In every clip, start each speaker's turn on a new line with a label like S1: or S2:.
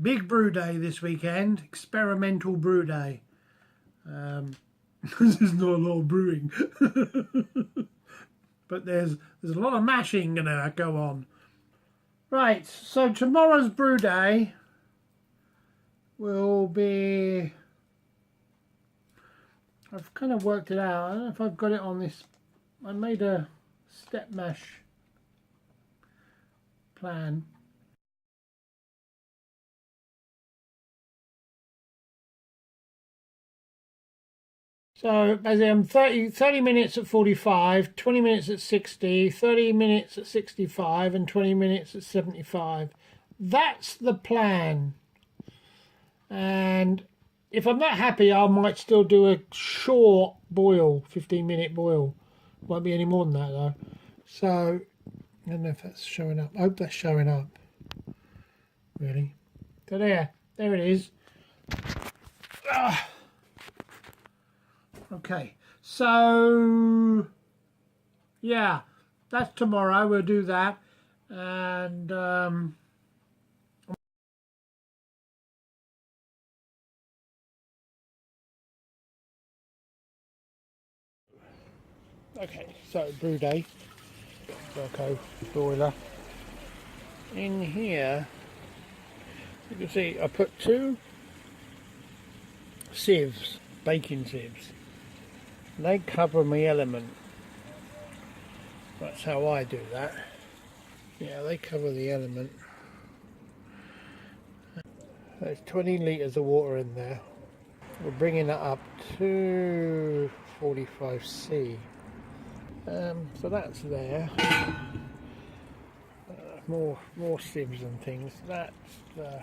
S1: Big brew day this weekend, experimental brew day. There's not a lot of brewing, but there's a lot of mashing gonna go on. Right, so tomorrow's brew day will be, I've kind of worked it out. I don't know if I've got it on this. I made a step mash plan. So basically 30 minutes at 45, 20 minutes at 60, 30 minutes at 65 and 20 minutes at 75. That's the plan. And if I'm not happy, I might still do a short boil, 15-minute boil. Won't be any more than that though. So I don't know if that's showing up. I hope that's showing up. Really. So there it is. Okay, so yeah, that's tomorrow. We'll do that, and okay, so brew day, Verco boiler. In here, you can see I put 2 sieves, baking sieves. They cover my element. That's how I do that. Yeah, they cover the element. There's 20 litres of water in there. We're bringing that up to 45C. So that's there. More sieves and things. That's the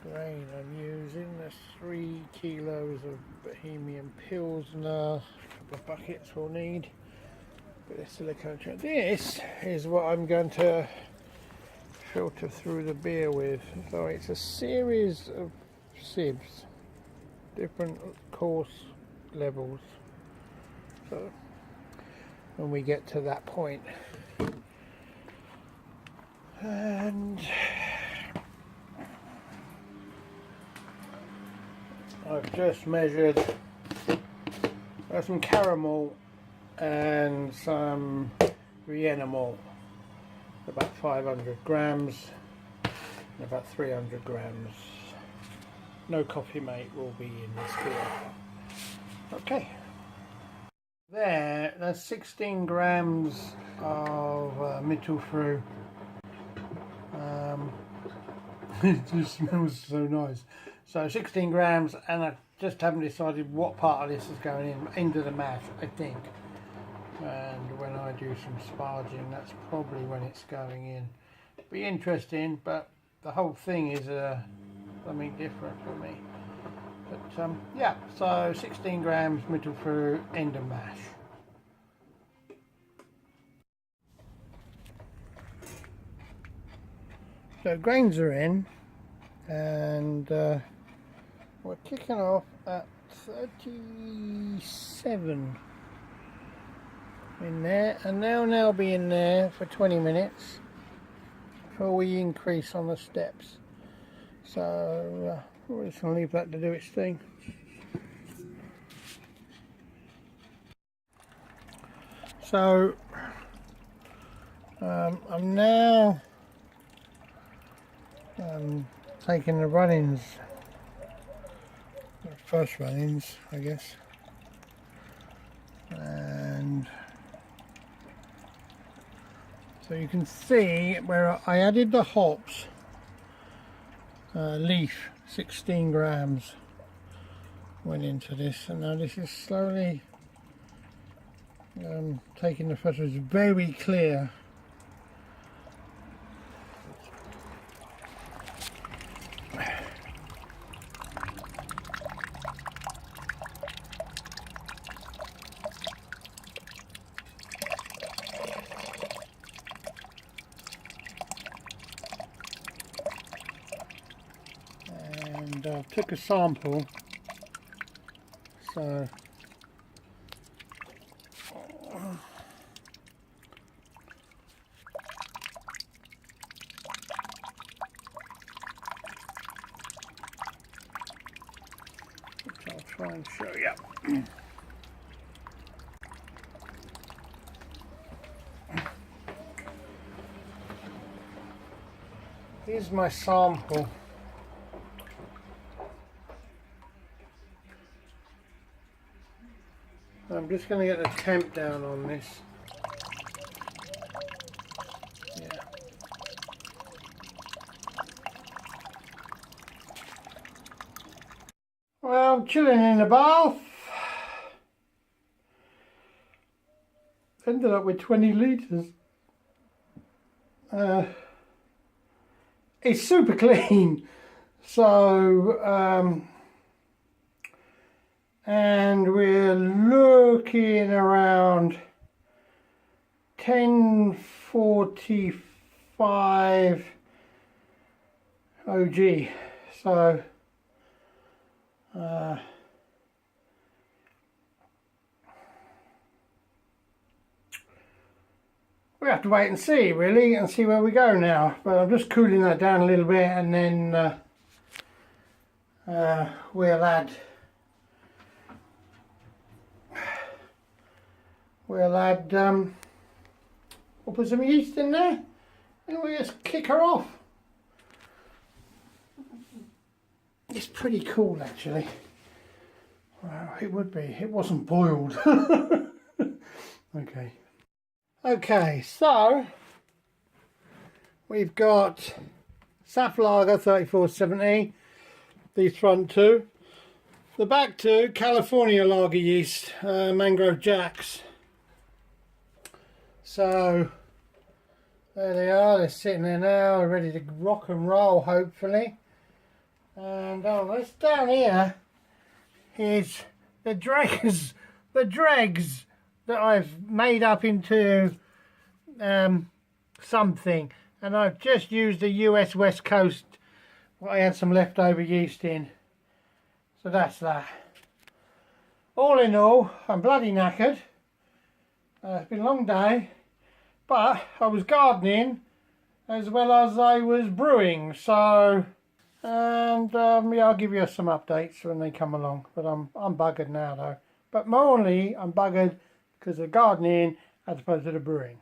S1: grain I'm using. There's 3 kilos of Bohemian Pilsner, a couple of buckets we'll need, bit of silicone. This is what I'm going to filter through the beer with. So it's a series of sieves, different coarse levels. So when we get to that point, and I've just measured some caramel and some Reanimal, about 500 grams and about 300 grams. No Coffee Mate will be in this beer. Okay. That's 16 grams of Mittelfrüh. It just smells so nice. So 16 grams, and I just haven't decided what part of this is going into the mash, I think. And when I do some sparging, that's probably when it's going in. Be interesting, but the whole thing is something different for me. But yeah, so 16 grams Mittelfrüh, end of mash. So grains are in, and we're kicking off at 37 in there, and they'll now be in there for 20 minutes before we increase on the steps. So we're just going to leave that to do its thing. So I'm now taking the run-ins, the first run-ins I guess, and so you can see where I added the hops, leaf, 16 grams went into this, and now this is slowly taking the photo. It's very clear. Took a sample, so which I'll try and show you. Here's my sample. I'm just going to get the temp down on this. Yeah. Well, I'm chilling in the bath. Ended up with 20 litres. It's super clean. So, and we're looking around 1045 OG. So we have to wait and see, really, and see where we go now. But I'm just cooling that down a little bit, and then we'll add we'll put some yeast in there and we'll just kick her off. It's pretty cool, actually. Wow, it would be. It wasn't boiled. Okay, so we've got Saf Lager 3470, these front two. The back two, California lager yeast, Mangrove Jacks. So there they are, they're sitting there now, ready to rock and roll, hopefully. And this down here is the dregs that I've made up into something, and I've just used the US West Coast, what I had some leftover yeast in. So that's that. All in all, I'm bloody knackered. It's been a long day, but I was gardening as well as I was brewing, so and yeah, I'll give you some updates when they come along. But I'm buggered now though. But mainly I'm buggered because of gardening as opposed to the brewing.